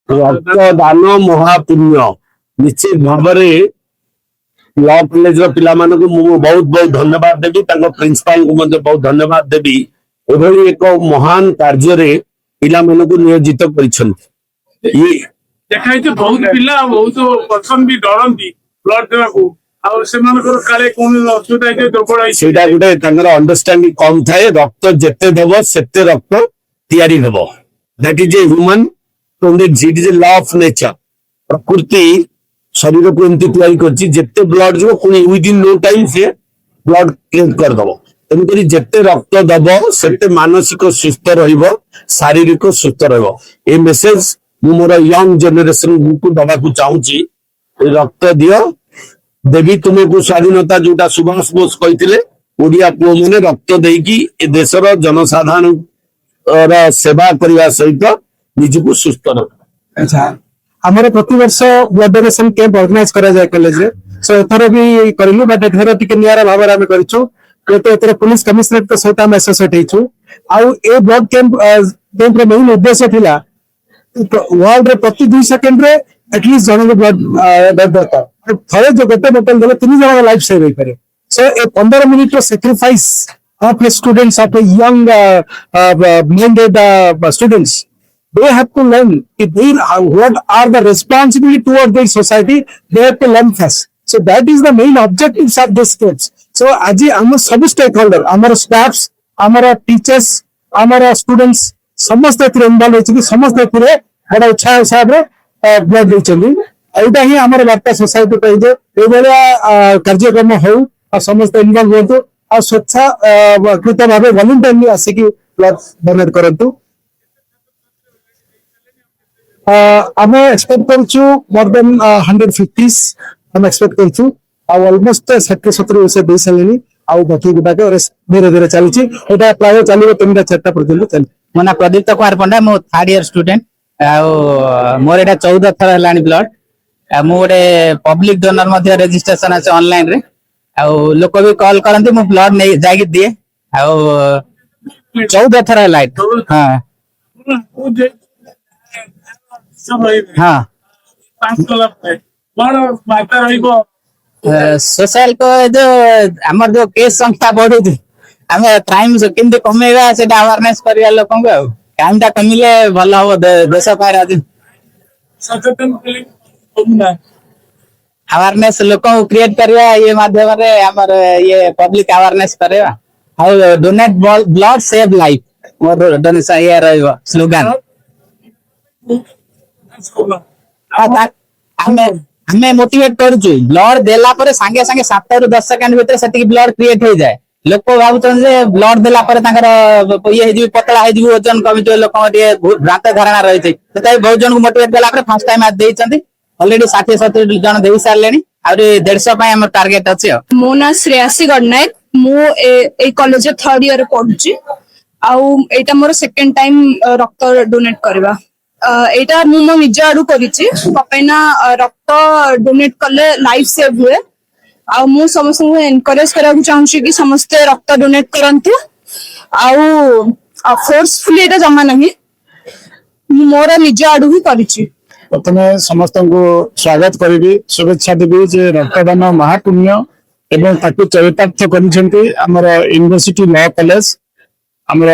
रक्तदान महापुण्य निश्चित भाव लॉ कॉलेज पिला बहुत बहुत धन्यवाद देवी प्रिंसिपाल को बहुत धन्यवाद देवी एभली एक महान कार्य पिला नियोजित कर बहुत पिला बहुत पसंद भी डरती ब्लड देवाक गोटे अंडरस्टैंडिंग कम थाए रक्त जिते देव सेते रक्त तैयारी हेब that is a human it is a law of nature प्रकृति शरीर को एमती तैयारी करछि जिते ब्लड जो पुणी विदिन नो टाइम से ब्लड क्लियर कर दबो तेणुक जिते रक्त दब सेते मानसिक सुस्थ रहिबो शारीरिक सुस्थ रहिबो ए मेसेज मु मोर यंग जनरेशन को दबा को चाहूची रक्त दियो देवी तुमको स्वाधीनता जोटा सुभाष बोस कहते ओडिया पुओ मैंने रक्त देकी ए देशर जनसाधारण सेवा करने सहित निजको सुस्थ रख। अच्छा हमारे प्रति वर्ष ब्लड डोनेशन कैंप ऑर्गेनाइज करा जाए कॉलेज रे सो एथर भी करलु बट एथर टिके नियारा भाबरा में करिछु तो एथर पुलिस कमिश्नरेट के सहित हम एसोसिएट हेछु आ ए ब्लड कैंप रे मेन उद्देश्य थिला वर्ल्ड रे प्रति 2 सेकंड रे एटलीस्ट जन के ब्लड दरकार थरे जो गोटे बोतल देले 3 जन लाइफ सेव होई पारे सो ए 15 मिनट रो sacrifice of a students of a young minded students they have to learn what are the responsibility towards the society they have to learn first so that is the main objectives of this steps so aji amar sab stakeholder amar staffs amar teachers amar students समस्त involve होती समस्त बड़ा उत्साह हिसाब से blood देती एटा ही आम वार्ता सोसाइटी कहे कार्यक्रम हो समस्त इन्वॉल्व हूँ आ स्वच्छाकृत भाव वॉलंटियरली आसिक ब्लड डोनेट करूँ आम एक्सपेक्ट करूँ मोर देन 150 हम एक्सपेक्ट करूँ ऑलमोस्ट 60-70 विषय दे सारे आउ बाकी गुटाक धीरे धीरे चलती प्राय चलो 3-4 पर्यटन चल मो ना प्रदीप्त कुमार पंडा मो 3rd ईयर स्टूडेंट मोर एटा 14 थर हलानी ब्लड मु गोटे पब्लिक डोनर रजिस्ट्रेशन अच्छे ऑनलाइन रे लोक भी कॉल करती मु ब्लड नहीं जाके दिए 14 थर लाइट हाँ हाँ सोशल को जो आमर जो केस संख्या बढ़ू आम क्राइम केमती कमेगा से अवेयरनेस करवा लोक क्राइम टा कमिले भल हम देश अवेयरनेस लोक क्रिएट करवा ये माध्यम आमर ये पब्लिक अवेयरनेस करवा how donate blood save life more donation ये रहिबो स्लोगन हमें मोटिवेट करूछु ब्लड देला पर संगे संगे 7 ରୁ 10 सेकंड भीतर सेटिक ब्लड क्रिएट हो जाए लोक भावुन जे ब्लड देला पर ये हो पतला हो ओजन कमी लोक भ्रांत धारणा रही है बहुत जन को मोटिवेट कला फर्स्ट टाइम आज देइछंती ऑलरेडी 60-70 जन दे सारे आउरी 150 टार्गेट अच्छे मो ना श्रेयासी गणनायक मु ए कॉलेज 3rd ईयर पढुची आउ एटा मोर सेकंड टाइम रक्त डोनेट करबा एटा मु मो निज आडू करिछि कपैना रक्त डोनेट कले लाइफ सेव हुए आ मु समस्त को एनकरेज करा चाहूछि कि समस्त रक्त डोनेट करंतु आ फोर्सफुली एटा जमा नहीं मोर निज आडू ही करिछि प्रथमे समस्त को स्वागत करी शुभेच्छा देवी जे रक्तदान महापुण्य एवं ताकू चरितार्थ करिसेंती हमर यूनिवर्सिटी लॉ कॉलेज हमर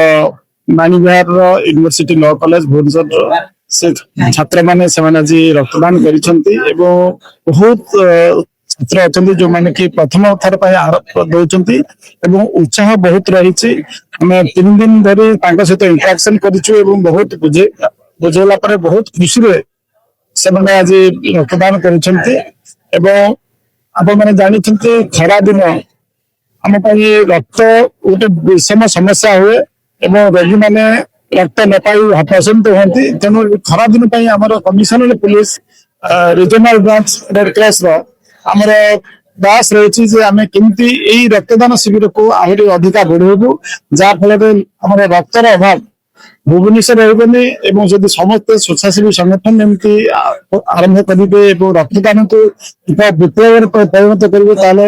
मानिविहार यूनिवर्सिटी लॉ कॉलेज भुवनेश्वर से छात्र माने आज रक्तदान करिसेंती एवं बहुत छात्र अच्छा जो मैंने कि प्रथम थर दौरान एवं उत्साह बहुत रही 3 दिन धरी सहित इंटरेक्शन करूँ बहुत बुझेला बहुत खुशी से आज रक्तदान कर जानी खरा दिन आम रक्त गोटे विषम समस्या हुए एवं रोगी मैंने रक्त न पाई हताशंत होती तेणु खरा दिन commissioner police regional branch red cross आमर दास रही आम केमती रक्तदान शिविर को आहरी अधिका बढ़ेबू जहाँफल आम रक्तर अभाव भुवनेश्वर रहबनी जब समस्त स्वेच्छासेवी संगठन एमती आरंभ करेंगे रक्तदान को विप्लव परिणत करेंगे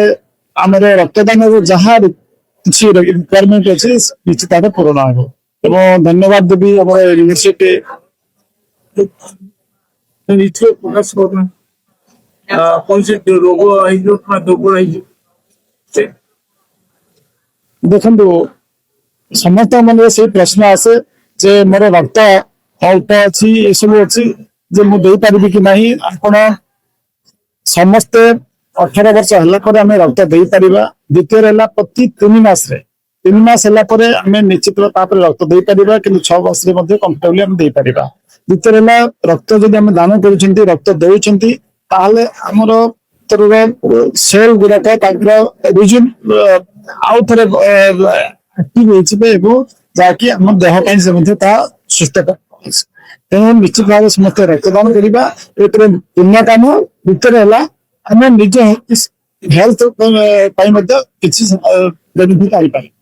आम रक्तदान जहाँ किसी रिक्वायरमेंट अच्छे निश्चित पूरण हो। धन्यवाद देवी यूनिवर्सिटी ଏଥିରେ ପ୍ରକାଶ କରୁନା କୌଣସି ରୋଗ ହେଇଯିବ କିମ୍ବା ଦୁର୍ବଳ ହେଇଯିବ ସେ- ଦେଖନ୍ତୁ ସମସ୍ତଙ୍କ ମନରେ ସେଇ ପ୍ରଶ୍ନ ଆସେ ଯେ ମୋର ରକ୍ତ ଅଳ୍ପ ଅଛି ଏସବୁ ଅଛି ଯେ ମୁଁ ଦେଇପାରିବି କି ନାହିଁ। ଆପଣ ସମସ୍ତେ 18 ବର୍ଷ ହେଲା ପରେ ଆମେ ରକ୍ତ ଦେଇପାରିବା। ଦ୍ୱିତୀୟରେ ହେଲା ପ୍ରତି 3 ମାସରେ 3 ମାସ ହେଲା ପରେ ଆମେ ନିଶ୍ଚିତ ତାପରେ ରକ୍ତ ଦେଇପାରିବା, କିନ୍ତୁ 6 ବର୍ଷରେ ମଧ୍ୟ କମ୍ଫର୍ଟେବଲି ଆମେ ଦେଇପାରିବା। ଦ୍ୱିତୀୟରେ ହେଲା ରକ୍ତ ଯଦି ଆମେ ଦାନ କରୁଛନ୍ତି ରକ୍ତ ଦଉଛନ୍ତି ତାହେଲେ ଆମର ଭିତରର ସେଲ୍ ଗୁଡାକ ତାଙ୍କର ରିଜୁମ୍ ଆଉ ଥରେ ଆକ୍ଟିଭ ହେଇଯିବେ ଏବଂ ଯାହାକି ଆମ ଦେହ ପାଇଁ ସେ ମଧ୍ୟ ତାହା ସୁସ୍ଥତା। ତେଣୁ ନିଶ୍ଚିତ ଭାବରେ ସମସ୍ତେ ରକ୍ତଦାନ କରିବା ଏଥିରେ ପୁଣ୍ୟ କାମ। ଭିତରେ ହେଲା ଆମେ ନିଜ ହେଲ୍ଥ ପାଇଁ ମଧ୍ୟ କିଛି ବେନିଫିଟ୍ ଆଣିପାରିବା।